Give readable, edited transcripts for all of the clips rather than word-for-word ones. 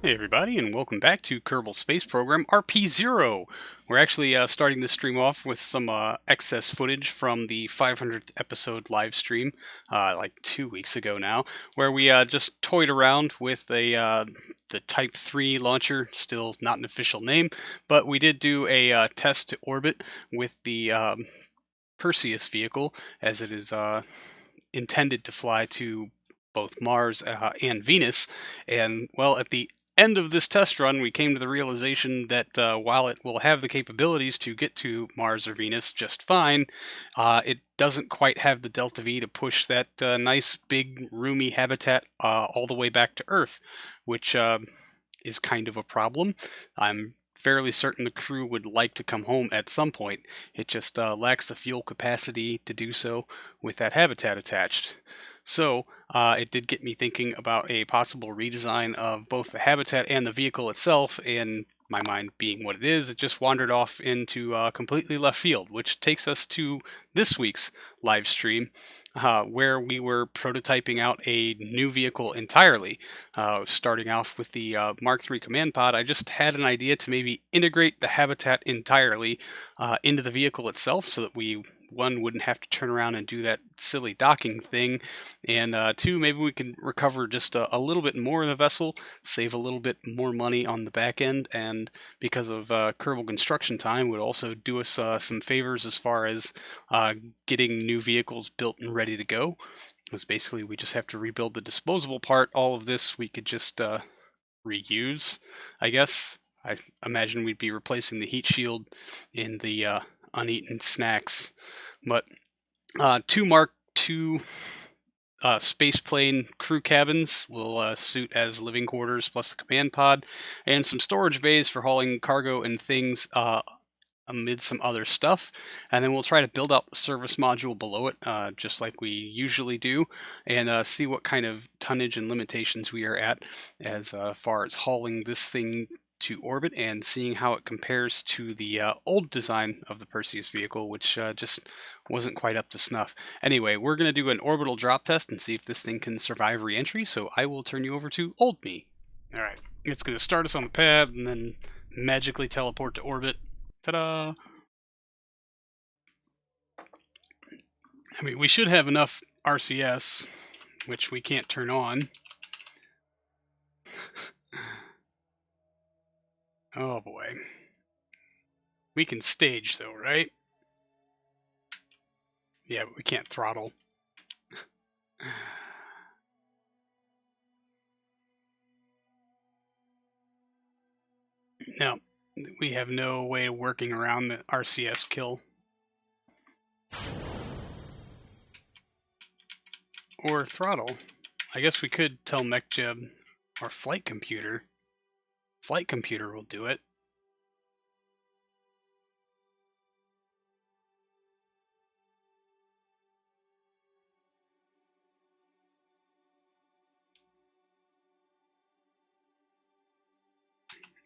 Hey everybody, and welcome back to Kerbal Space Program RP-0. We're actually starting this stream off with some excess footage from the 500th episode live stream, like 2 weeks ago now, where we just toyed around with the Type 3 launcher, still not an official name, but we did do a test to orbit with the Perseus vehicle, as it is intended to fly to both Mars and Venus. And, well, at the end of this test run, we came to the realization that while it will have the capabilities to get to Mars or Venus just fine, it doesn't quite have the delta V to push that nice, big, roomy habitat all the way back to Earth, which is kind of a problem. I'm fairly certain the crew would like to come home at some point. It just lacks the fuel capacity to do so with that habitat attached. So it did get me thinking about a possible redesign of both the habitat and the vehicle itself, and my mind being what it is, it just wandered off into completely left field, which takes us to this week's live stream, where we were prototyping out a new vehicle entirely. Starting off with the Mark III command pod, I just had an idea to maybe integrate the habitat entirely into the vehicle itself, so that we, one, wouldn't have to turn around and do that silly docking thing, and two, maybe we can recover just a little bit more of the vessel, save a little bit more money on the back end, and because of Kerbal construction time, would also do us some favors as far as getting new vehicles built and ready to go. Because basically we just have to rebuild the disposable part. All of this we could just reuse, I guess. I imagine we'd be replacing the heat shield in the uneaten snacks. But two Mark II spaceplane crew cabins will suit as living quarters, plus the command pod, and some storage bays for hauling cargo and things amid some other stuff. And then we'll try to build out the service module below it, just like we usually do, and see what kind of tonnage and limitations we are at as far as hauling this thing to orbit, and seeing how it compares to the old design of the Perseus vehicle, which just wasn't quite up to snuff. Anyway, we're going to do an orbital drop test and see if this thing can survive reentry, so I will turn you over to old me. Alright, it's going to start us on the pad and then magically teleport to orbit. Ta-da! I mean, we should have enough RCS, which we can't turn on. Oh boy. We can stage though, right? Yeah, but we can't throttle. No, we have no way of working around the RCS kill. Or throttle. I guess we could tell Mech Jeb or Flight Computer. Flight Computer will do it.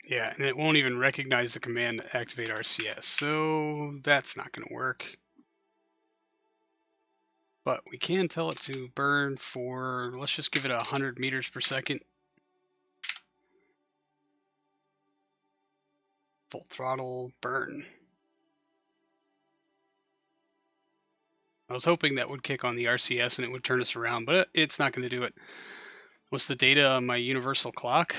Yeah, and it won't even recognize the command to activate RCS, so that's not going to work. But we can tell it to burn for, let's just give it 100 meters per second. Full throttle, burn. I was hoping that would kick on the RCS and it would turn us around, but it's not going to do it. What's the data on my universal clock?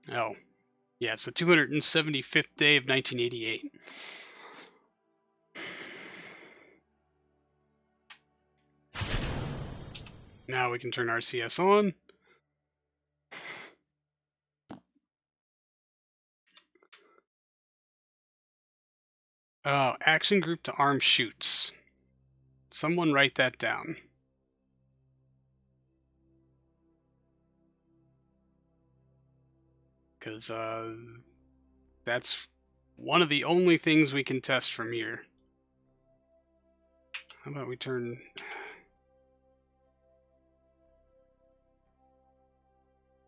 Oh, yeah, it's the 275th day of 1988. Now we can turn RCS on. Oh, action group to arm shoots. Someone write that down. Because that's one of the only things we can test from here. How about we turn...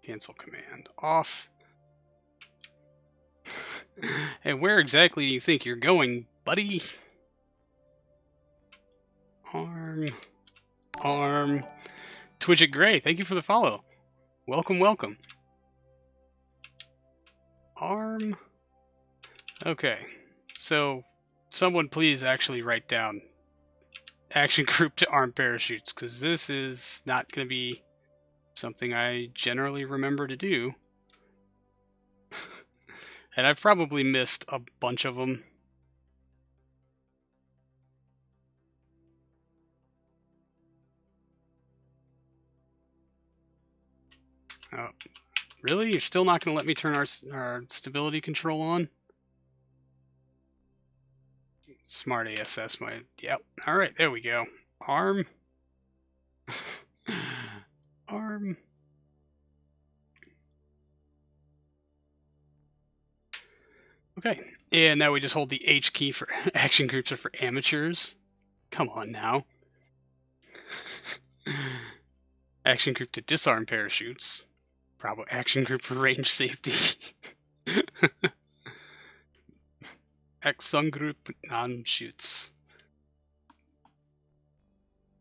Cancel command off. And where exactly do you think you're going, buddy? Arm Arm. Twidget Gray, thank you for the follow. Welcome, welcome. Arm. Okay, so someone please actually write down action group to arm parachutes, because this is not going to be something I generally remember to do. And I've probably missed a bunch of them. Oh, really? You're still not going to let me turn our stability control on? Smart ASS might. Yep. Alright, there we go. Arm. Arm. Okay. And now we just hold the H key for action groups are for amateurs. Come on now. Action group to disarm parachutes. Bravo action group for range safety. Action group non-shoots.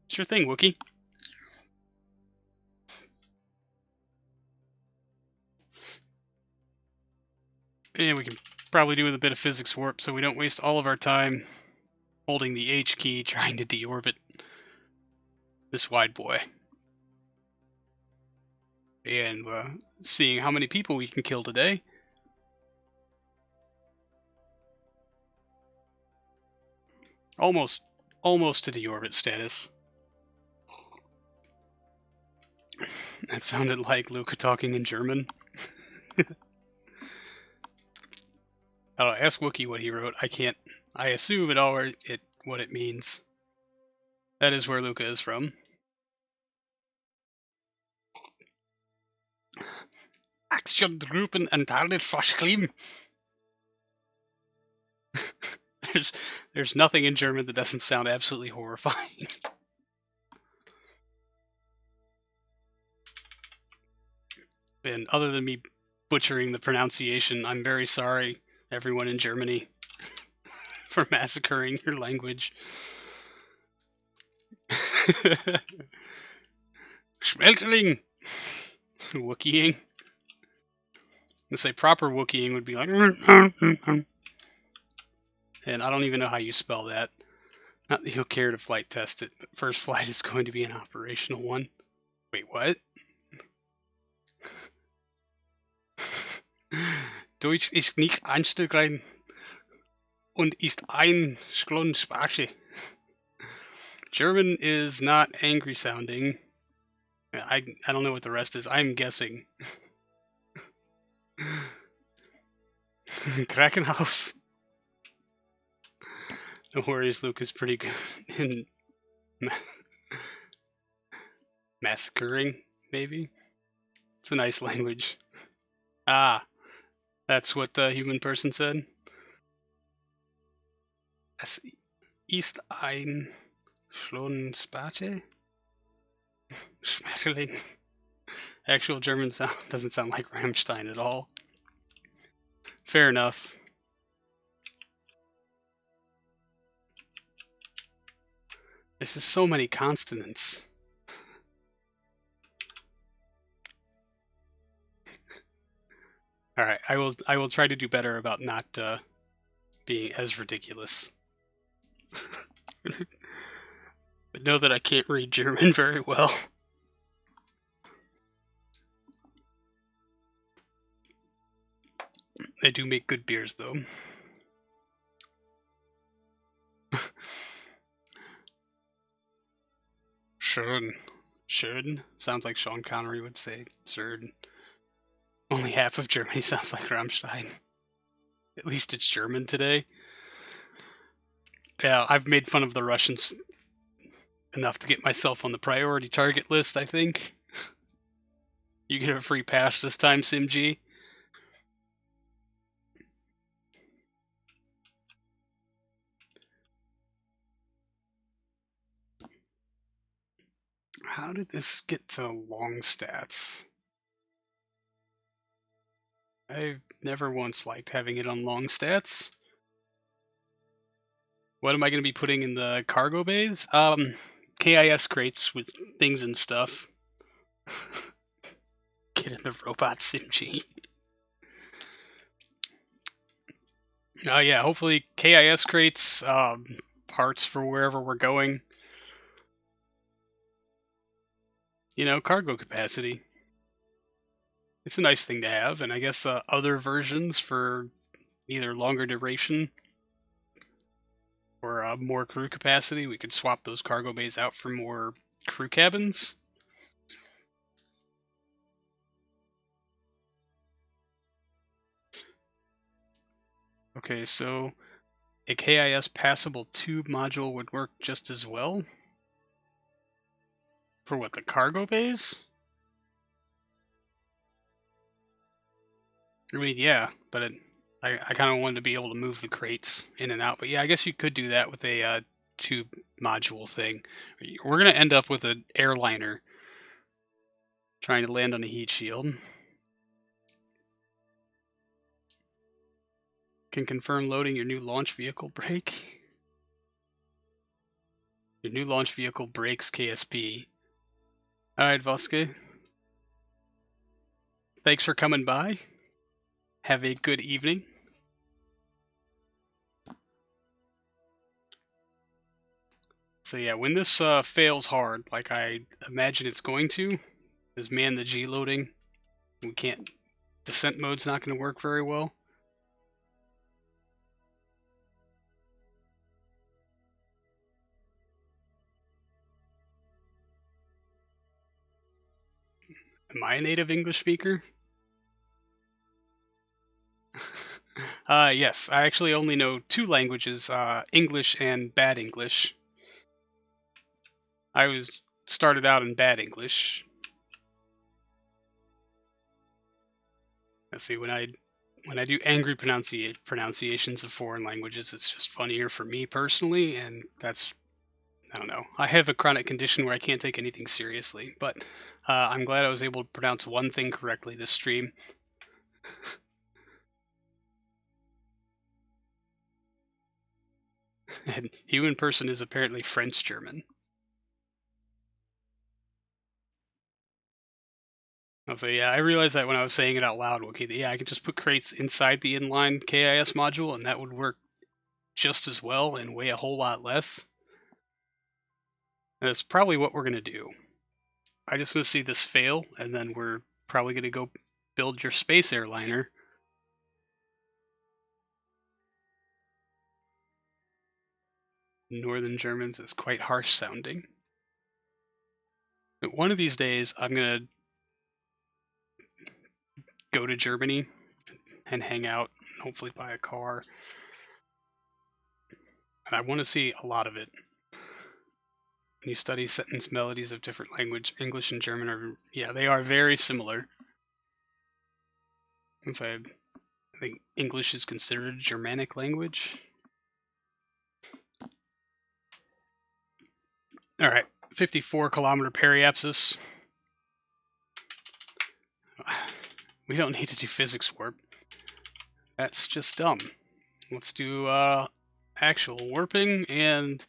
Sure thing, Wookie. And we can probably do with a bit of physics warp so we don't waste all of our time holding the H key trying to deorbit this wide boy. And seeing how many people we can kill today. Almost to deorbit status. That sounded like Luca talking in German. Oh, ask Wookie what he wrote. I can't. I assume what it means. That is where Luca is from. Actiongruppen enthalten verschlimm. There's nothing in German that doesn't sound absolutely horrifying. And other than me butchering the pronunciation, I'm very sorry, everyone in Germany, for massacring your language. Schmeltling! Wookieing. To say proper Wookieing would be like... And I don't even know how you spell that. Not that you'll care to flight test it, but first flight is going to be an operational one. Wait, what? Deutsch ist nicht einstugrein und ist ein Sklonsprache. German is not angry sounding. I don't know what the rest is. I'm guessing. Krakenhaus. No worries, Luke is pretty good in massacring, maybe? It's a nice language. Ah, that's what the human person said. Es ist ein Schlonspache? Schmetterling. Actual German doesn't sound like Rammstein at all. Fair enough. This is so many consonants. Alright, I will try to do better about not being as ridiculous. But know that I can't read German very well. They do make good beers, though. Schön. Schön sounds like Sean Connery would say. Absurd. Only half of Germany sounds like Rammstein. At least it's German today. Yeah, I've made fun of the Russians enough to get myself on the priority target list, I think. You get a free pass this time, SimG. How did this get to long stats? I've never once liked having it on long stats. What am I going to be putting in the cargo bays? KIS crates with things and stuff. Get in the robot SimG. Yeah, hopefully KIS crates, parts for wherever we're going. You know, cargo capacity. It's a nice thing to have, and I guess other versions for either longer duration or more crew capacity, we could swap those cargo bays out for more crew cabins. Okay, so a KIS passable tube module would work just as well. For what, the cargo bays? I mean, yeah, but I kind of wanted to be able to move the crates in and out. But yeah, I guess you could do that with a tube module thing. We're going to end up with an airliner trying to land on a heat shield. Can confirm loading your new launch vehicle brake. Your new launch vehicle brakes KSP. Alright, Voske. Thanks for coming by. Have a good evening. So yeah, when this fails hard, like I imagine it's going to, is man the G loading. We can't. Descent mode's not going to work very well. Am I a native English speaker? Yes, I actually only know 2 languages, English and Bad English. I was started out in Bad English. Let's see, when I do angry pronunciations of foreign languages, it's just funnier for me personally, and that's, I don't know. I have a chronic condition where I can't take anything seriously, but I'm glad I was able to pronounce one thing correctly this stream. And human person is apparently French German. So yeah, I realized that when I was saying it out loud. Okay, yeah, I could just put crates inside the inline KIS module, and that would work just as well and weigh a whole lot less. And that's probably what we're gonna do. I just want to see this fail, and then we're probably gonna go build your space airliner. Northern Germans is quite harsh sounding. But one of these days, I'm gonna go to Germany and hang out, and hopefully buy a car. And I want to see a lot of it. When you study sentence melodies of different language, English and German are, yeah, they are very similar. Since I think English is considered a Germanic language. All right, 54-kilometer periapsis. We don't need to do physics warp. That's just dumb. Let's do actual warping and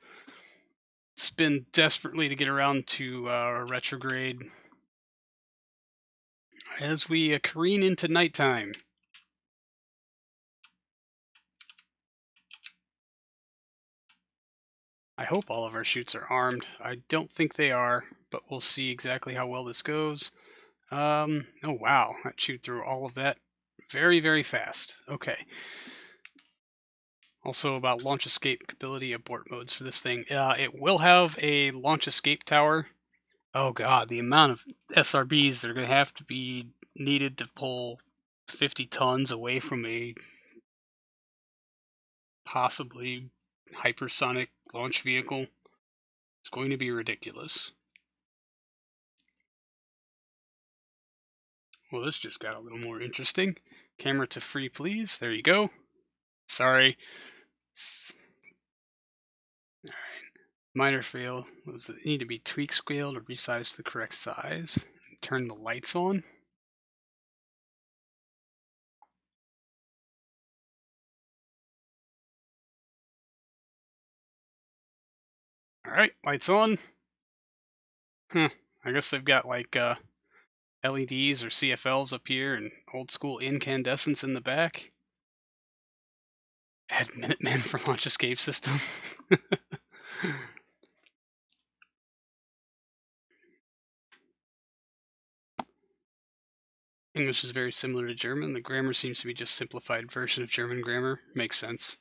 spin desperately to get around to retrograde as we careen into nighttime. I hope all of our chutes are armed. I don't think they are, but we'll see exactly how well this goes. Oh wow, that chute through all of that very, very fast. Okay. Also about launch escapability abort modes for this thing. It will have a launch escape tower. Oh god, the amount of SRBs that are going to have to be needed to pull 50 tons away from a possibly hypersonic launch vehicle. It's going to be ridiculous. Well, this just got a little more interesting. Camera to free, please. There you go. Sorry. Alright. Minor fail. Was it need to be tweak scaled or resized to the correct size? Turn the lights on. Alright, lights on. Huh. I guess they've got like LEDs or CFLs up here and old school incandescents in the back. Add Minutemen for launch escape system. English is very similar to German. The grammar seems to be just simplified version of German grammar. Makes sense.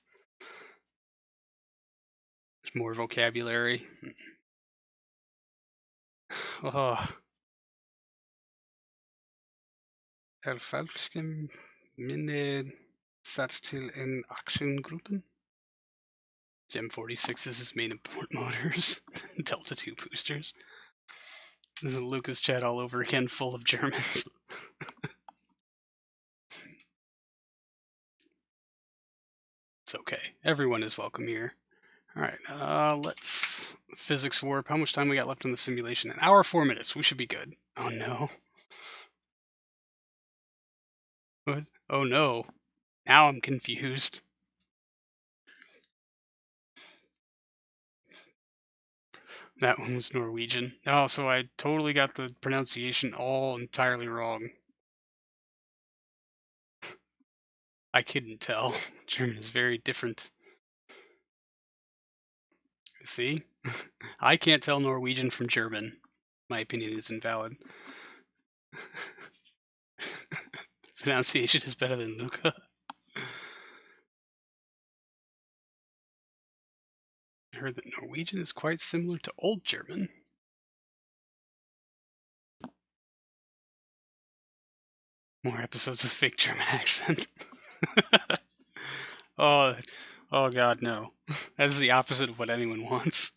There's more vocabulary. Oh. Erfolgsgem Minne Satztil in Actiongruppen. Gem 46 is his main import motors. Delta 2 boosters. This is Lucas chat all over again, full of Germans. It's okay. Everyone is welcome here. Alright, let's physics warp. How much time we got left in the simulation? 1 hour, 4 minutes. We should be good. Oh no. What? Oh no. Now I'm confused. That one was Norwegian. Oh, so I totally got the pronunciation all entirely wrong. I couldn't tell. German is very different. See? I can't tell Norwegian from German. My opinion is invalid. Pronunciation is better than Luca. I heard that Norwegian is quite similar to Old German. More episodes with fake German accent. Oh god, no. That is the opposite of what anyone wants.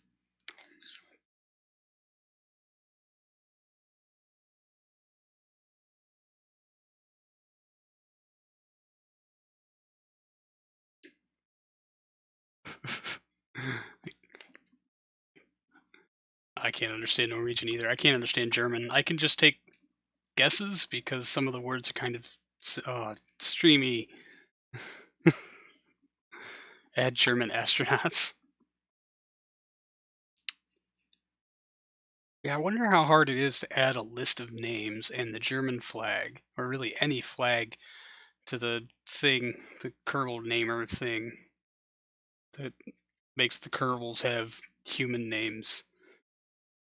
I can't understand Norwegian either. I can't understand German. I can just take guesses because some of the words are kind of streamy. Add German astronauts. Yeah, I wonder how hard it is to add a list of names and the German flag, or really any flag, to the thing, the Kerbal Renamer thing, that makes the Kerbals have human names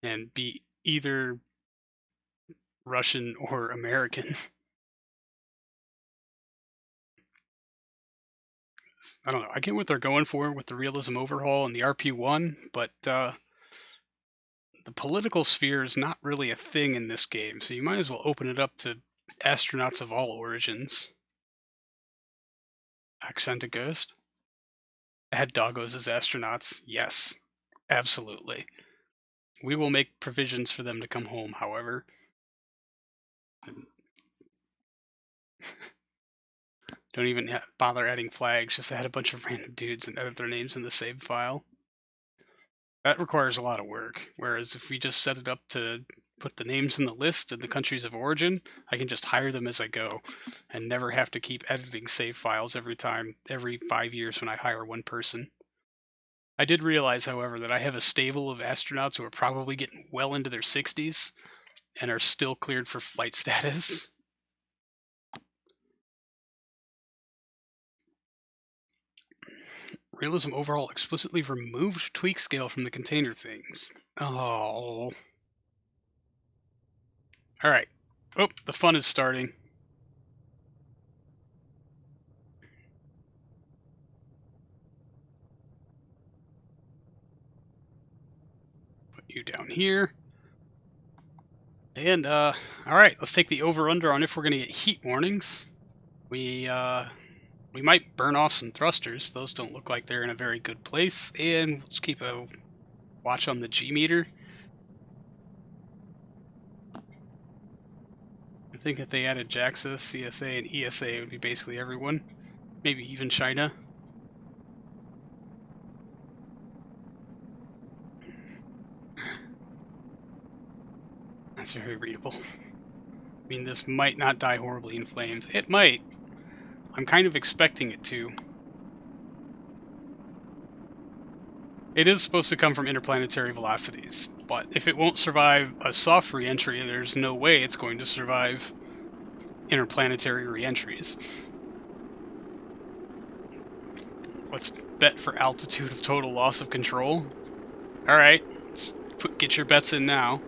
and be either Russian or American. I don't know. I get what they're going for with the realism overhaul and the RP-1, but the political sphere is not really a thing in this game, so you might as well open it up to astronauts of all origins. Accent Ghost? Add doggos as astronauts? Yes, absolutely. We will make provisions for them to come home, however. Don't even bother adding flags, just add a bunch of random dudes and edit their names in the save file. That requires a lot of work, whereas if we just set it up to put the names in the list and the countries of origin, I can just hire them as I go and never have to keep editing save files every 5 years when I hire one person. I did realize, however, that I have a stable of astronauts who are probably getting well into their 60s and are still cleared for flight status. Realism overhaul explicitly removed tweak scale from the container things. Oh. Alright. Oh, the fun is starting. Put you down here. And, alright, let's take the over-under on if we're going to get heat warnings. We might burn off some thrusters. Those don't look like they're in a very good place. And let's keep a watch on the G meter. I think if they added JAXA, CSA, and ESA, it would be basically everyone. Maybe even China. That's very readable. I mean, this might not die horribly in flames. It might. I'm kind of expecting it to. It is supposed to come from interplanetary velocities, but if it won't survive a soft re-entry, there's no way it's going to survive interplanetary re-entries. Let's bet for altitude of total loss of control. Alright, get your bets in now.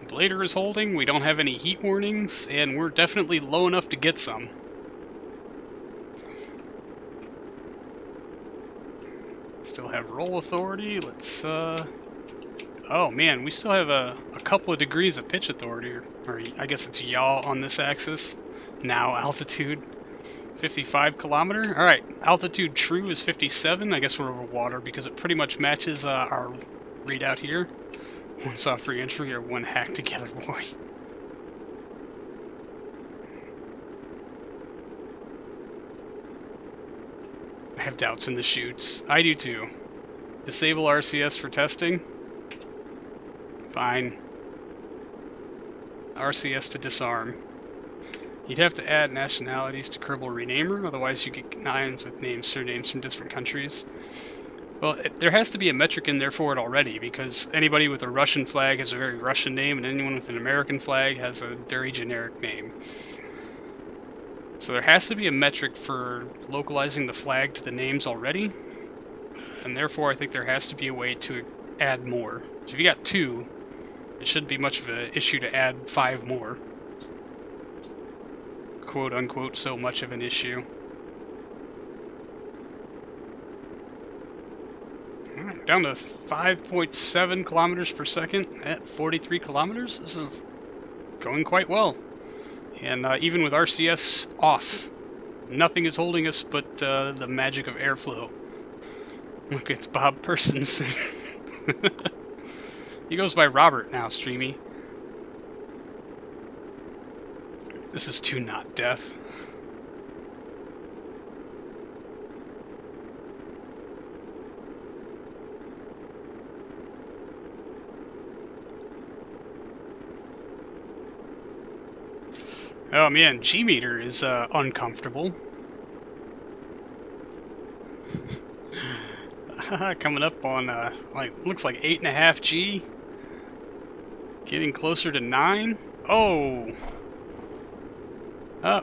Blader is holding, we don't have any heat warnings, and we're definitely low enough to get some. Still have roll authority. Let's, oh man, we still have a couple of degrees of pitch authority, or I guess it's yaw on this axis. Now altitude, 55 kilometer. Alright, altitude true is 57. I guess we're over water because it pretty much matches our readout here. One soft re-entry or one hack together, boy. I have doubts in the chutes. I do too. Disable RCS for testing. Fine. RCS to disarm. You'd have to add nationalities to Kerbal Renamer, otherwise you get names with names, surnames from different countries. Well, there has to be a metric in there for it already, because anybody with a Russian flag has a very Russian name, and anyone with an American flag has a very generic name. So there has to be a metric for localizing the flag to the names already, and therefore I think there has to be a way to add more. So if you got 2, it shouldn't be much of an issue to add 5 more. Quote unquote, so much of an issue. Alright, down to 5.7 kilometers per second at 43 kilometers. This is going quite well. And even with RCS off, nothing is holding us but the magic of airflow. Look, it's Bob Persons. He goes by Robert now, Streamy. This is too not death. Oh man, G-meter is uncomfortable. Coming up on looks like 8.5 G. Getting closer to 9. Oh.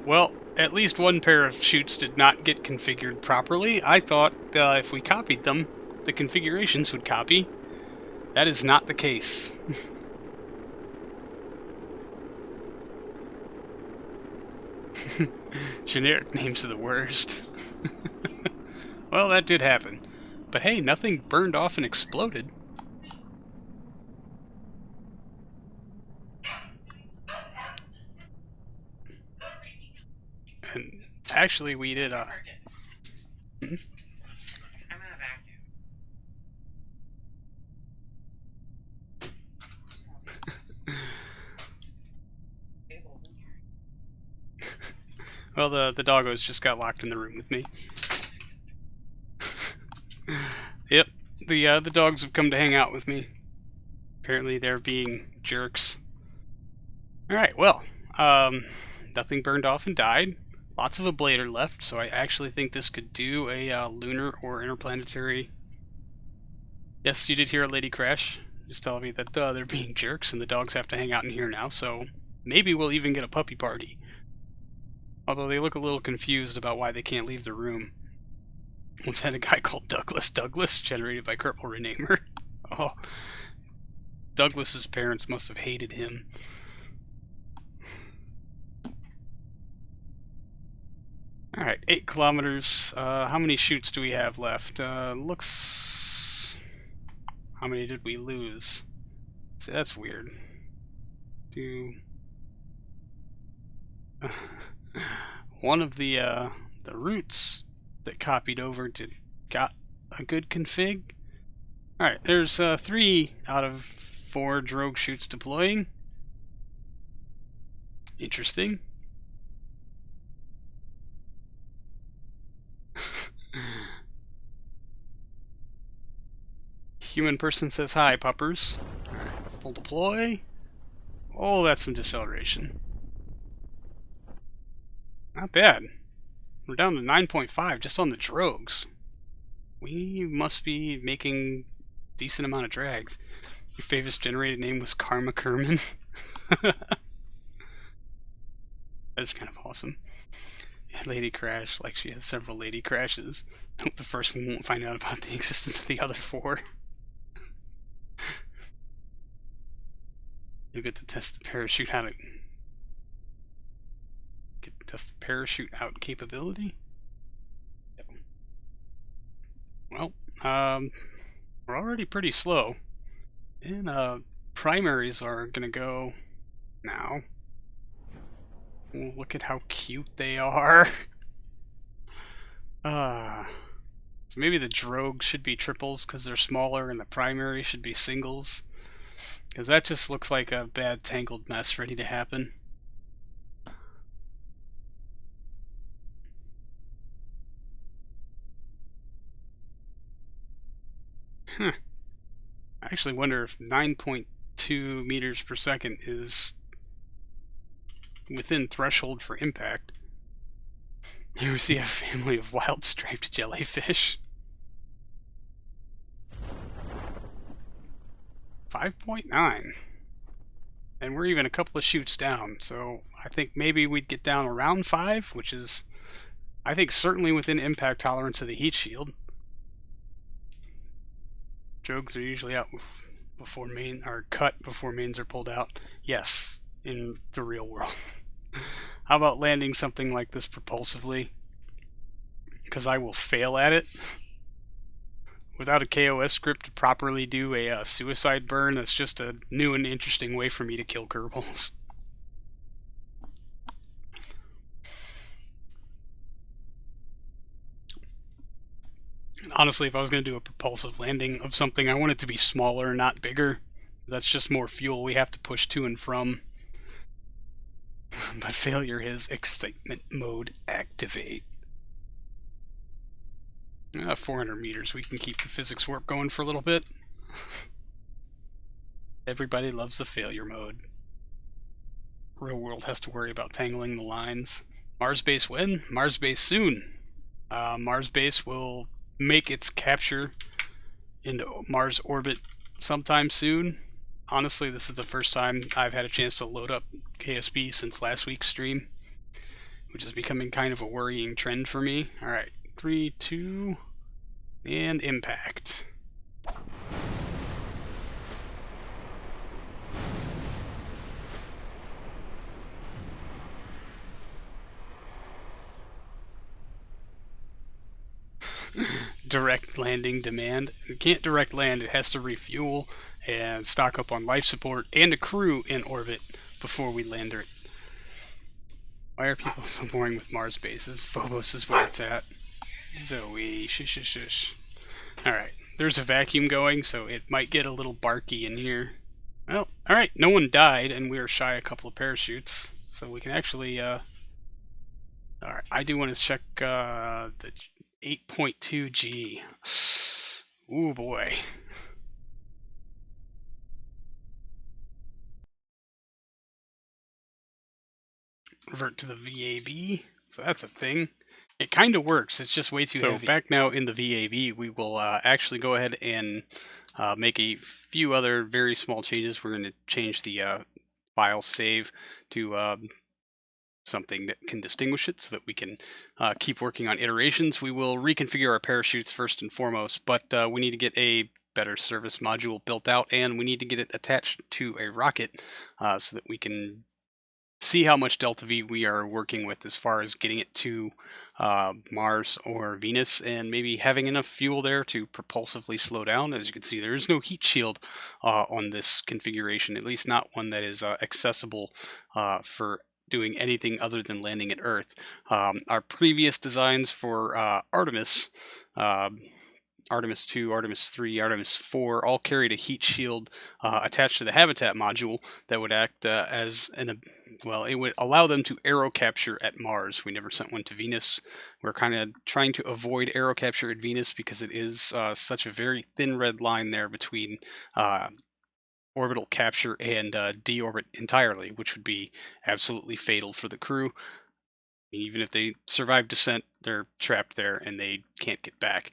Well, at least one pair of chutes did not get configured properly. I thought if we copied them, the configurations would copy. That is not the case. Generic names are the worst. Well, that did happen. But hey, nothing burned off and exploded. And actually, we did, Hmm? I'm gonna vacuum. Well, the doggos just got locked in the room with me. Yep, the dogs have come to hang out with me. Apparently they're being jerks. Alright, well, nothing burned off and died. Lots of ablator left, so I actually think this could do a lunar or interplanetary... Yes, you did hear a lady crash. Just telling me that they're being jerks and the dogs have to hang out in here now, so maybe we'll even get a puppy party. Although they look a little confused about why they can't leave the room. Once had a guy called Douglas, generated by Kerbal Renamer. Oh, Douglas's parents must have hated him. Alright, 8 kilometers. How many chutes do we have left? Looks... How many did we lose? See, that's weird. One of the routes that copied over got a good config. Alright, there's 3 out of 4 drogue chutes deploying. Interesting. Human person says hi, puppers. Alright, full deploy. Oh, that's some deceleration. Not bad. We're down to 9.5 just on the drogues. We must be making decent amount of drags. Your favorite generated name was Karma Kerman. That's kind of awesome. Lady Crash, like she has several lady crashes. Hope the first one won't find out about the existence of the other 4. You'll get to test the parachute out. Get to test the parachute out capability. Well, we're already pretty slow, and primaries are gonna go now. Oh, look at how cute they are. So maybe the drogues should be triples because they're smaller, and the primary should be singles. Because that just looks like a bad tangled mess ready to happen. Huh. I actually wonder if 9.2 meters per second is within threshold for impact. Here we see a family of wild striped jellyfish. 5.9. And we're even a couple of chutes down, so I think maybe we'd get down around 5, which is, I think, certainly within impact tolerance of the heat shield. Drogues are usually out before main, are cut before mains are pulled out. Yes, in the real world. How about landing something like this propulsively? Because I will fail at it. Without a KOS script to properly do a suicide burn, that's just a new and interesting way for me to kill Kerbals. Honestly, if I was going to do a propulsive landing of something, I want it to be smaller, not bigger. That's just more fuel we have to push to and from. But failure is excitement mode activate. 400 meters, we can keep the physics warp going for a little bit. Everybody loves the failure mode. Real world has to worry about tangling the lines. Mars base when? Mars base soon. Mars base will make its capture into Mars orbit sometime soon. Honestly, this is the first time I've had a chance to load up KSP since last week's stream, which is becoming kind of a worrying trend for me. Alright, 3, 2, and impact. Direct landing demand. It can't direct land, it has to refuel and stock up on life support and a crew in orbit before we land it. Why are people so boring with Mars bases? Phobos is where it's at. Zoe, shush. Alright, there's a vacuum going, so it might get a little barky in here. Well, alright, no one died, and we were shy a couple of parachutes, so we can actually, alright, I do want to check, the 8.2G. Ooh, boy. Revert to the VAB, so that's a thing. It kind of works, it's just way too heavy. So back now in the VAB, we will actually go ahead and make a few other very small changes. We're going to change the file save to something that can distinguish it so that we can keep working on iterations. We will reconfigure our parachutes first and foremost, but we need to get a better service module built out, and we need to get it attached to a rocket so that we can see how much delta V we are working with as far as getting it to Mars or Venus, and maybe having enough fuel there to propulsively slow down. As you can see, there is no heat shield on this configuration, at least not one that is accessible for doing anything other than landing at Earth. Our previous designs for Artemis, Artemis 2, Artemis 3, Artemis 4 all carried a heat shield attached to the habitat module that would act as well, it would allow them to aero capture at Mars. We never sent one to Venus. We're kind of trying to avoid aero capture at Venus because it is such a very thin red line there between orbital capture and deorbit entirely, which would be absolutely fatal for the crew. even if they survive descent, they're trapped there and they can't get back.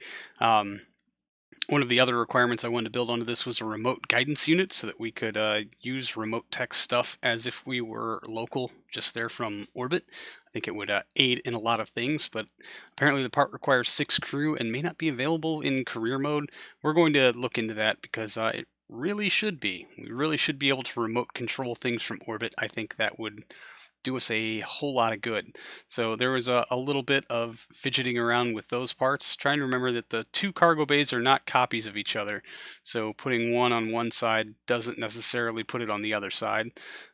One of the other requirements I wanted to build onto this was a remote guidance unit so that we could use remote tech stuff as if we were local, just there from orbit. I think it would aid in a lot of things, but apparently the part requires 6 crew and may not be available in career mode. We're going to look into that because it really should be. We really should be able to remote control things from orbit. I think that would do us a whole lot of good. So there was a little bit of fidgeting around with those parts, trying to remember that the 2 cargo bays are not copies of each other. So putting one on one side doesn't necessarily put it on the other side.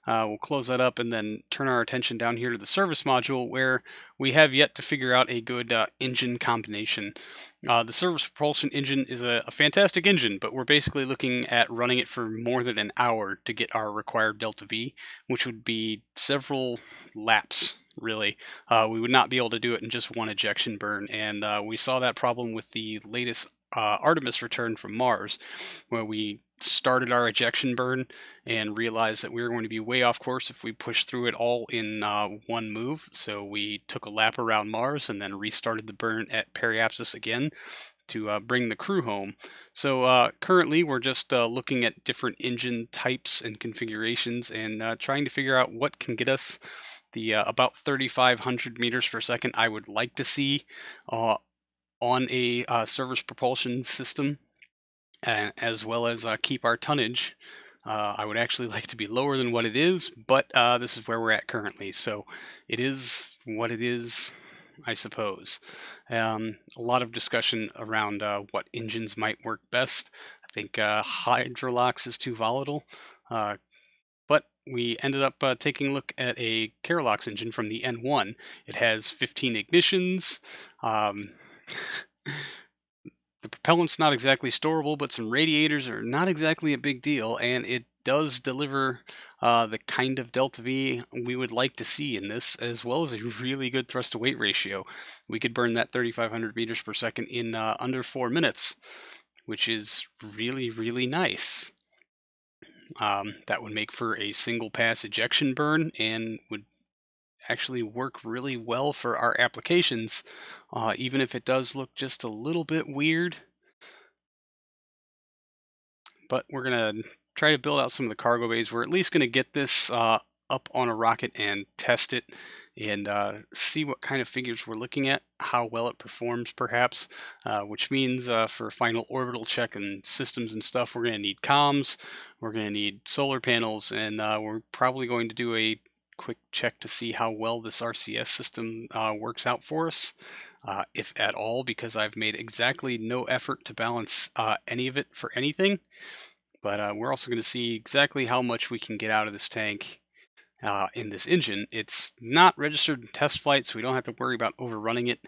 We'll close that up and then turn our attention down here to the service module, where we have yet to figure out a good engine combination. The service propulsion engine is a fantastic engine, but we're basically looking at running it for more than an hour to get our required delta V, which would be several laps, really. We would not be able to do it in just one ejection burn, and we saw that problem with the latest Artemis return from Mars, where we started our ejection burn and realized that we were going to be way off course if we pushed through it all in one move. So we took a lap around Mars and then restarted the burn at Periapsis again to bring the crew home. So currently we're just looking at different engine types and configurations and trying to figure out what can get us the about 3,500 meters per second I would like to see on a service propulsion system, as well as keep our tonnage. I would actually like to be lower than what it is, but this is where we're at currently, so it is what it is, I suppose. A lot of discussion around what engines might work best. I think Hydrolox is too volatile, but we ended up taking a look at a Keralox engine from the N1. It has 15 ignitions. The propellant's not exactly storable, but some radiators are not exactly a big deal, and it does deliver the kind of delta V we would like to see in this, as well as a really good thrust-to-weight ratio. We could burn that 3,500 meters per second in under 4 minutes, which is really, really nice. That would make for a single-pass ejection burn and would actually work really well for our applications, even if it does look just a little bit weird. But we're going to try to build out some of the cargo bays. We're at least going to get this up on a rocket and test it and see what kind of figures we're looking at, how well it performs perhaps, which means for final orbital check and systems and stuff, we're going to need comms, we're going to need solar panels, and we're probably going to do a quick check to see how well this RCS system works out for us, if at all, because I've made exactly no effort to balance any of it for anything. But we're also going to see exactly how much we can get out of this tank in this engine. It's not registered in test flight, so we don't have to worry about overrunning it,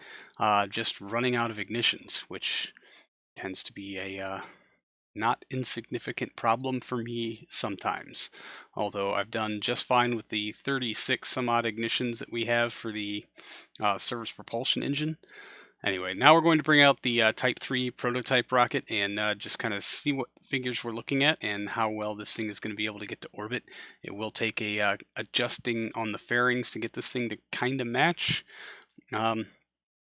just running out of ignitions, which tends to be a not insignificant problem for me sometimes, although I've done just fine with the 36 some odd ignitions that we have for the service propulsion engine. Anyway, now we're going to bring out the Type 3 prototype rocket and just kind of see what figures we're looking at and how well this thing is going to be able to get to orbit. It will take a adjusting on the fairings to get this thing to kind of match.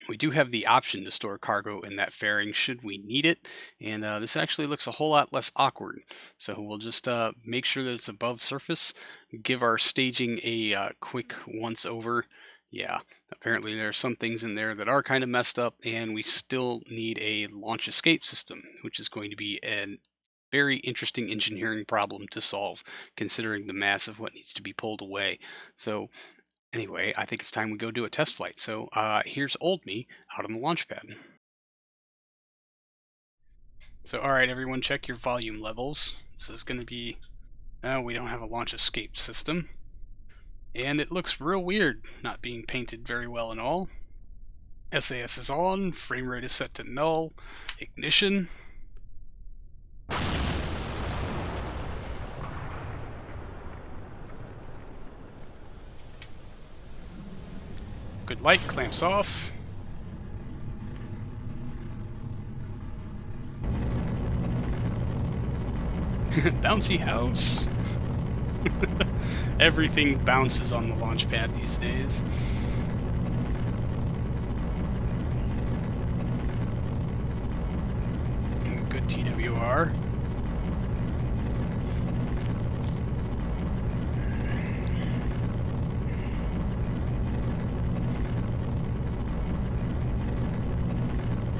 We do have the option to store cargo in that fairing should we need it, and this actually looks a whole lot less awkward. So we'll just make sure that it's above surface, give our staging a quick once over. Yeah, apparently there are some things in there that are kind of messed up, and we still need a launch escape system, which is going to be a very interesting engineering problem to solve, considering the mass of what needs to be pulled away. So anyway, I think it's time we go do a test flight. So here's old me out on the launch pad. So all right, everyone, check your volume levels. This is going to be... we don't have a launch escape system. And it looks real weird, not being painted very well and all. SAS is on, frame rate is set to null, ignition. Good light, clamps off. Bouncy house. Everything bounces on the launch pad these days. good TWR.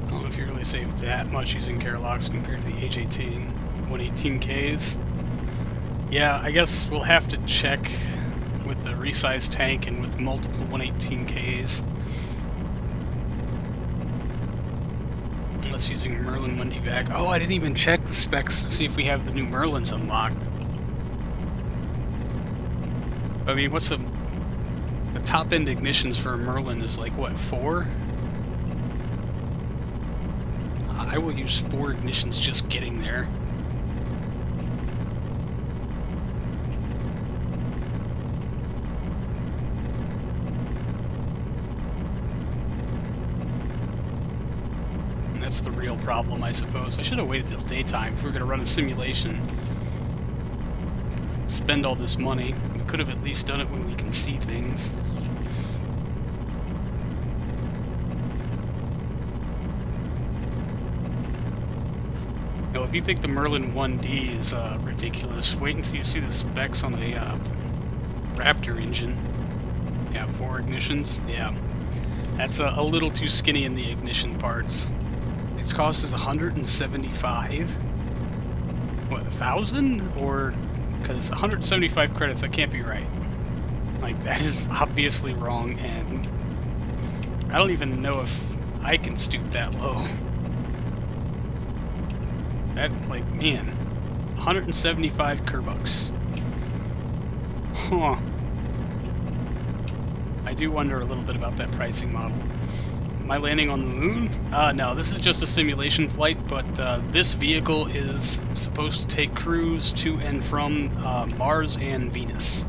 I don't know if you really save that much using Caralox compared to the H18 118Ks. Yeah, I guess we'll have to check with the resized tank and with multiple 118Ks. Unless using Merlin 1D-Vac. Oh, I didn't even check the specs to see if we have the new Merlins unlocked. I mean, what's the top-end ignitions for a Merlin is like, what, 4? I will use 4 ignitions just getting there. That's the real problem, I suppose. I should have waited till daytime if we were going to run a simulation. Spend all this money. We could have at least done it when we can see things. Now, if you think the Merlin 1D is ridiculous, wait until you see the specs on the Raptor engine. Yeah, 4 ignitions. Yeah. That's a little too skinny in the ignition parts. Its cost is 175. What, 1,000? Or because 175 credits, that can't be right. Like, that is obviously wrong, and I don't even know if I can stoop that low. That, like, man, 175 Kerbucks. Huh. I do wonder a little bit about that pricing model. Am I landing on the moon? No, this is just a simulation flight, but this vehicle is supposed to take crews to and from Mars and Venus.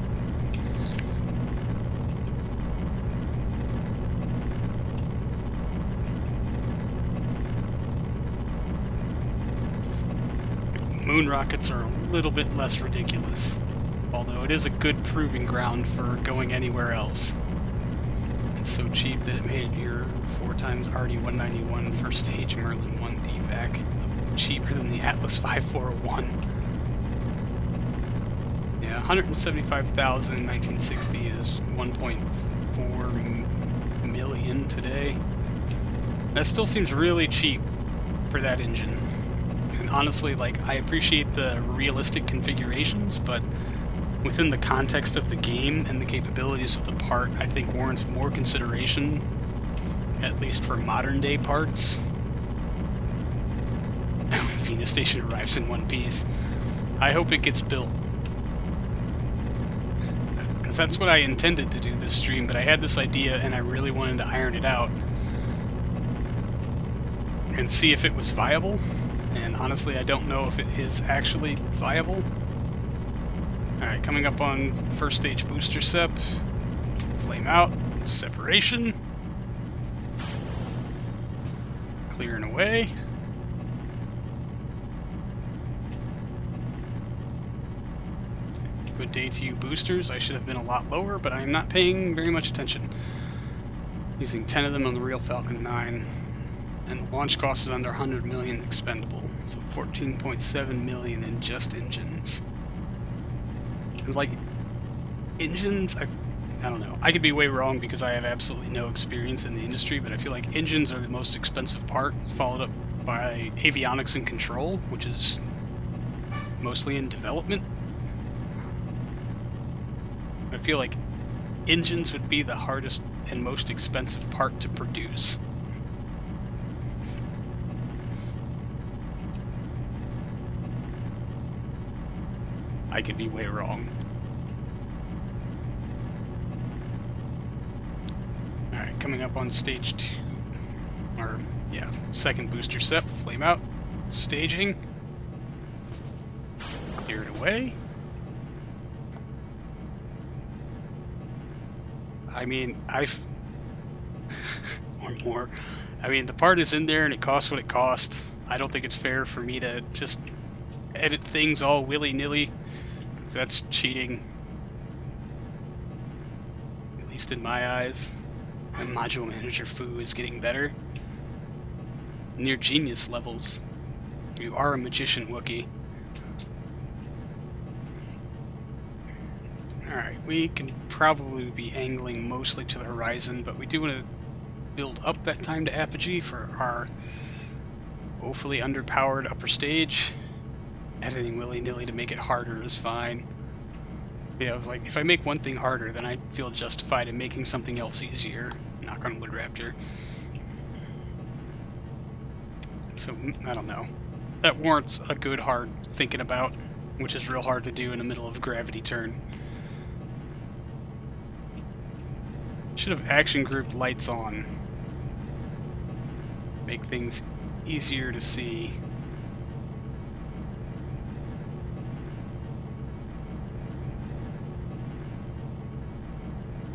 Moon rockets are a little bit less ridiculous, although it is a good proving ground for going anywhere else. It's so cheap that it made your 4x RD-191 first stage Merlin 1D-Vac cheaper than the Atlas 5401. Yeah, 175,000 in 1960 is 1.4 million today. That still seems really cheap for that engine. And honestly, like, I appreciate the realistic configurations, but within the context of the game and the capabilities of the part, I think warrants more consideration, at least for modern-day parts. Venus Station arrives in one piece. I hope it gets built. Because that's what I intended to do this stream, but I had this idea and I really wanted to iron it out and see if it was viable. And honestly, I don't know if it is actually viable. Alright, coming up on first stage booster sep. Flame out. Separation. Clearing away. Good day to you, boosters. I should have been a lot lower, but I'm not paying very much attention. Using 10 of them on the real Falcon 9. And the launch cost is under 100 million expendable. So 14.7 million in just engines. It was like, engines, I don't know. I could be way wrong because I have absolutely no experience in the industry, but I feel like engines are the most expensive part, followed up by avionics and control, which is mostly in development. I feel like engines would be the hardest and most expensive part to produce. I could be way wrong. Alright, coming up on stage 2, or, yeah, second booster sep, flame out, staging, clear it away. I mean, or more. I mean, the part is in there and it costs what it costs. I don't think it's fair for me to just edit things all willy-nilly. That's cheating. At least in my eyes. My module manager foo is getting better. Near genius levels. You are a magician, Wookiee. Alright, we can probably be angling mostly to the horizon, but we do want to build up that time to apogee for our woefully underpowered upper stage. Editing willy-nilly to make it harder is fine. Yeah, I was like, if I make one thing harder, then I feel justified in making something else easier. Knock on wood, Raptor. So, I don't know. That warrants a good hard thinking about, which is real hard to do in the middle of a gravity turn. Should have action grouped lights on. Make things easier to see.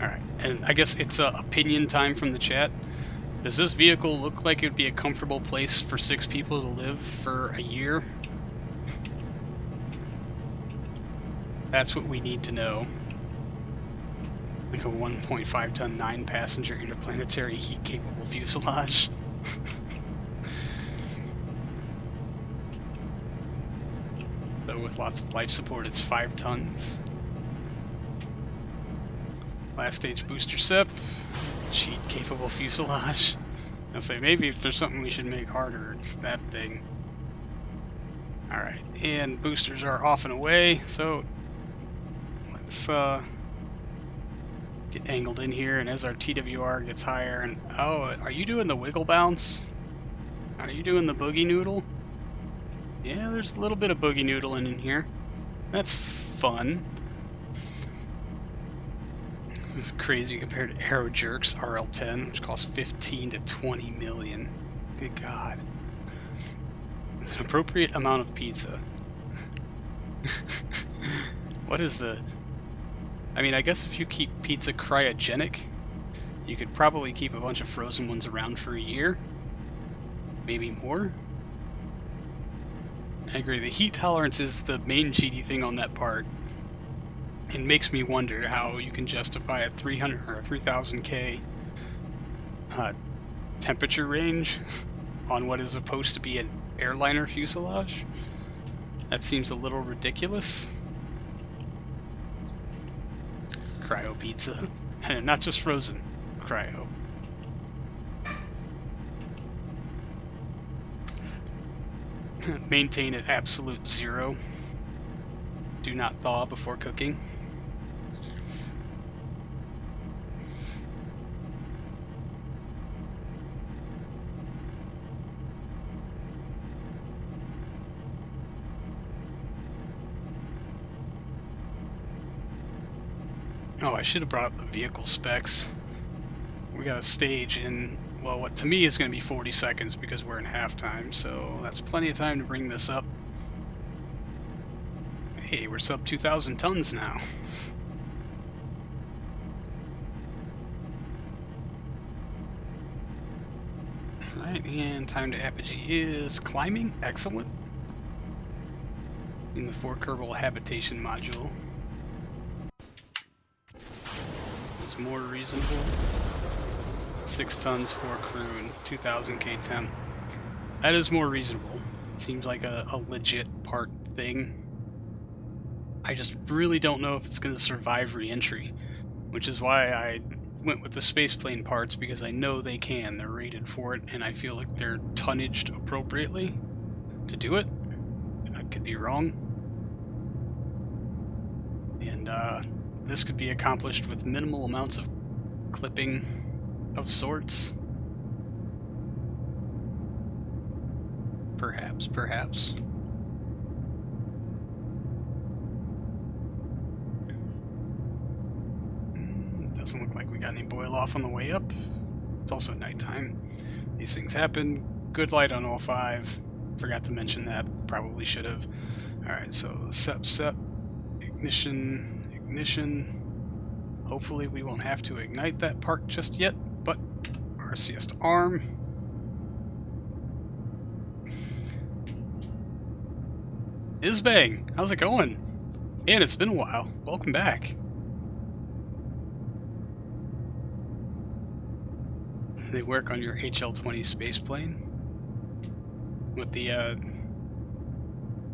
Alright, and I guess it's opinion time from the chat. Does this vehicle look like it would be a comfortable place for 6 people to live for a year? That's what we need to know. Like a 1.5 ton 9 passenger interplanetary heat capable fuselage. Though with lots of life support it's 5 tons. Last stage booster SEP, cheat capable fuselage. I'll say maybe if there's something we should make harder, it's that thing. Alright, and boosters are off and away, so let's get angled in here, and as our TWR gets higher, and oh, are you doing the wiggle bounce? Are you doing the boogie noodle? Yeah, there's a little bit of boogie noodling in here. That's fun. It's crazy compared to Aero Jerk's RL-10, which costs 15 to 20 million. Good God. It's an appropriate amount of pizza. What is the... I mean, I guess if you keep pizza cryogenic, you could probably keep a bunch of frozen ones around for a year. Maybe more. I agree, the heat tolerance is the main cheaty thing on that part. It makes me wonder how you can justify a 300 or 3000K temperature range on what is supposed to be an airliner fuselage. That seems a little ridiculous. Cryo pizza. Not just frozen, cryo. Maintain at absolute 0. Do not thaw before cooking. Oh, I should have brought up the vehicle specs. We got a stage in, well, what to me is going to be 40 seconds because we're in halftime, so that's plenty of time to bring this up. Hey, we're sub 2,000 tons now. Alright, and time to apogee is climbing. Excellent. In the 4 Kerbal habitation module. It's more reasonable. 6 tons, 4 crew, and 2,000k temp. That is more reasonable. It seems like a legit part thing. I just really don't know if it's going to survive Reentry, which is why I went with the spaceplane parts, because I know they can. They're rated for it, and I feel like they're tonnaged appropriately to do it. I could be wrong. And this could be accomplished with minimal amounts of clipping of sorts. Perhaps. Doesn't look like we got any boil off on the way up. It's also nighttime. These things happen. Good light on all 5. Forgot to mention that. Probably should have. Alright, so SEP, ignition. Hopefully we won't have to ignite that part just yet, but RCS to arm. Isbang, how's it going? Man, it's been a while. Welcome back. They work on your HL-20 spaceplane with the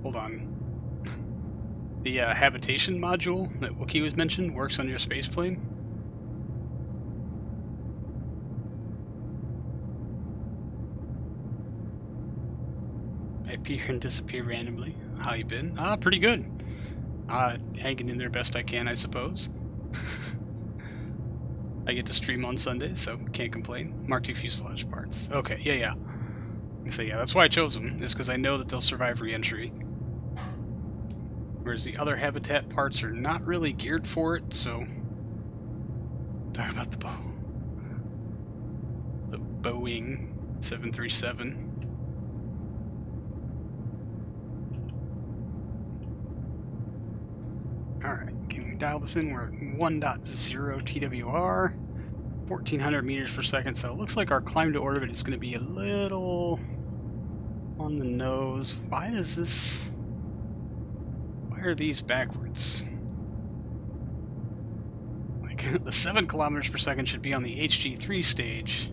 hold on. The habitation module that Wookiee was mentioned works on your spaceplane. I appear and disappear randomly. How you been? Pretty good. Hanging in there best I can, I suppose. I get to stream on Sundays, so can't complain. Mark II fuselage parts. Okay, yeah. So yeah, that's why I chose them, is because I know that they'll survive reentry. Whereas the other habitat parts are not really geared for it, so... Talk about the Boeing 737. Alright, can we dial this in? We're at 1.0 TWR, 1400 meters per second, so it looks like our climb to orbit is going to be a little on the nose. Why are these backwards? Like, the 7 kilometers per second should be on the HG3 stage.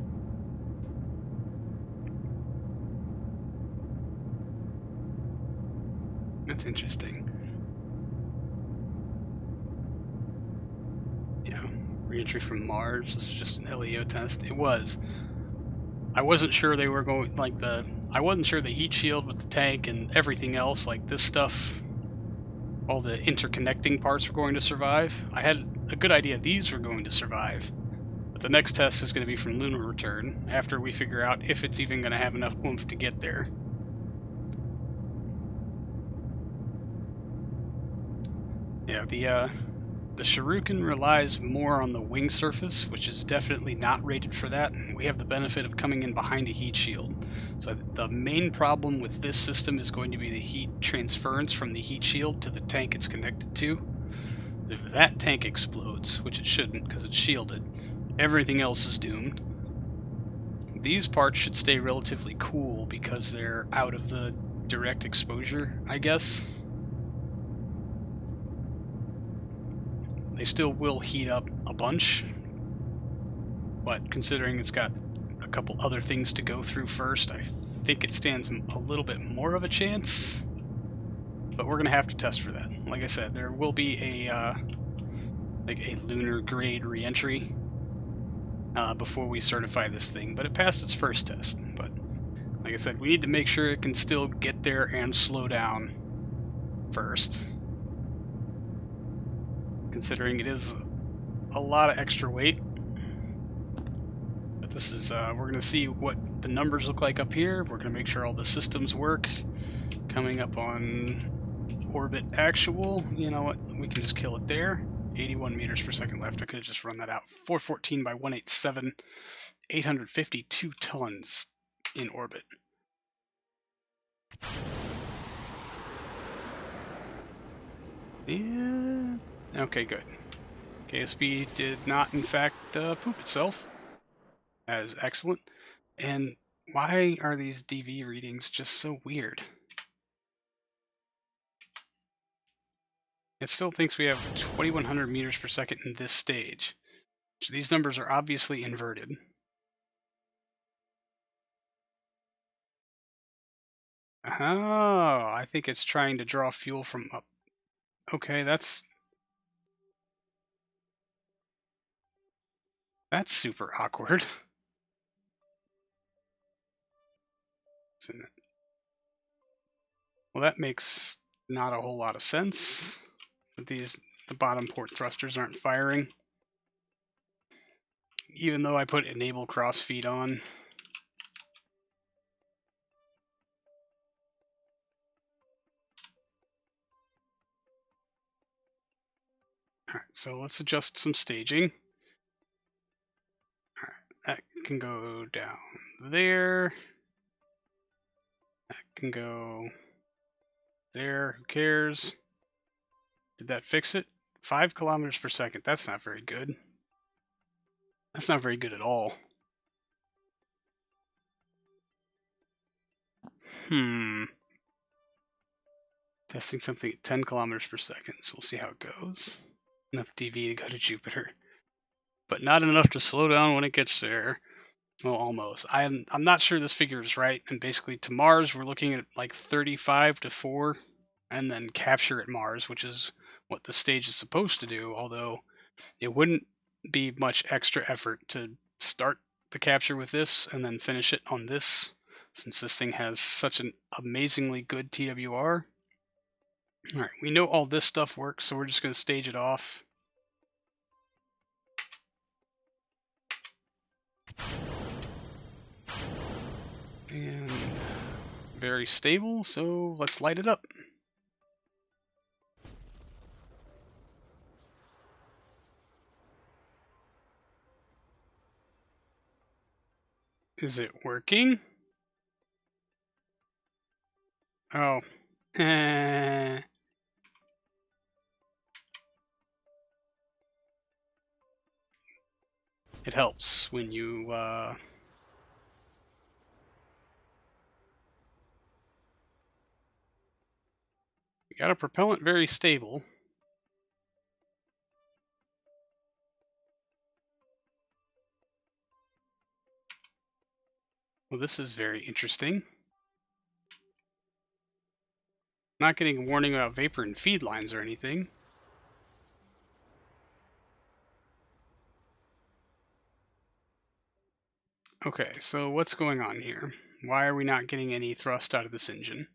That's interesting. Reentry from Mars was just an LEO test. It was. I wasn't sure they were going, I wasn't sure the heat shield with the tank and everything else, like this stuff, all the interconnecting parts were going to survive. I had a good idea these were going to survive. But the next test is going to be from lunar return, after we figure out if it's even going to have enough oomph to get there. Yeah, the Shuriken relies more on the wing surface, which is definitely not rated for that. We have the benefit of coming in behind a heat shield. So the main problem with this system is going to be the heat transference from the heat shield to the tank it's connected to. If that tank explodes, which it shouldn't because it's shielded, everything else is doomed. These parts should stay relatively cool because they're out of the direct exposure, I guess. They still will heat up a bunch, but considering it's got a couple other things to go through first, I think it stands a little bit more of a chance. But we're going to have to test for that. Like I said, there will be a lunar grade reentry before we certify this thing, but it passed its first test. But like I said, we need to make sure it can still get there and slow down first, considering it is a lot of extra weight. But this is, we're going to see what the numbers look like up here. We're going to make sure all the systems work. Coming up on orbit actual, you know what, we can just kill it there. 81 meters per second left. I could have just run that out. 414 by 187, 852 tons in orbit. Yeah. Okay, good. KSP did not, in fact, poop itself. That is excellent. And why are these DV readings just so weird? It still thinks we have 2100 meters per second in this stage. So these numbers are obviously inverted. Oh, I think it's trying to draw fuel from up. Okay, that's super awkward. Isn't it? Well, that makes not a whole lot of sense. The bottom port thrusters aren't firing. Even though I put enable crossfeed on. Alright, so let's adjust some staging. Alright, that can go down there. That can go there. Who cares? Did that fix it? 5 kilometers per second. That's not very good. That's not very good at all. Testing something at 10 kilometers per second, so we'll see how it goes. Enough DV to go to Jupiter. But not enough to slow down when it gets there. Well, almost. I'm not sure this figure is right, and basically to Mars we're looking at like 35 to 4 and then capture at Mars, which is what the stage is supposed to do, although it wouldn't be much extra effort to start the capture with this and then finish it on this, since this thing has such an amazingly good TWR. Alright, we know all this stuff works, so we're just going to stage it off. And very stable, so let's light it up. Is it working? Oh. It helps when you we got a propellant very stable. Well, this is very interesting. Not getting a warning about vapor and feed lines or anything. Okay, so what's going on here? Why are we not getting any thrust out of this engine?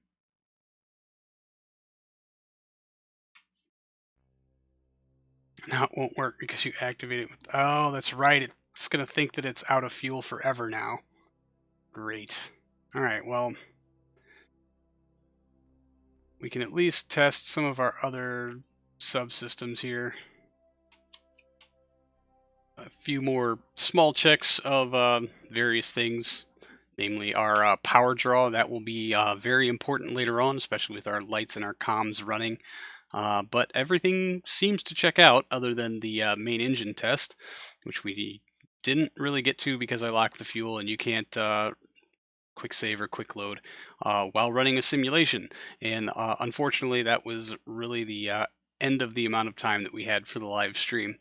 Now it won't work because you activate it with... Oh, that's right. It's going to think that it's out of fuel forever now. Great. Alright, well... we can at least test some of our other subsystems here. A few more small checks of various things, namely our power draw. That will be very important later on, especially with our lights and our comms running. But everything seems to check out other than the main engine test, which we didn't really get to because I locked the fuel and you can't quick save or quick load while running a simulation. And unfortunately, that was really the end of the amount of time that we had for the live stream.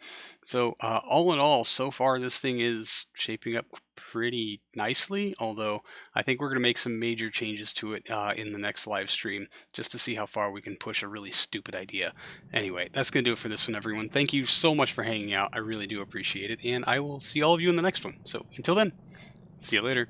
So all in all, so far this thing is shaping up pretty nicely, although I think we're going to make some major changes to it in the next live stream just to see how far we can push a really stupid idea. Anyway, that's going to do it for this one, everyone. Thank you so much for hanging out. I really do appreciate it, and I will see all of you in the next one. So until then, see you later.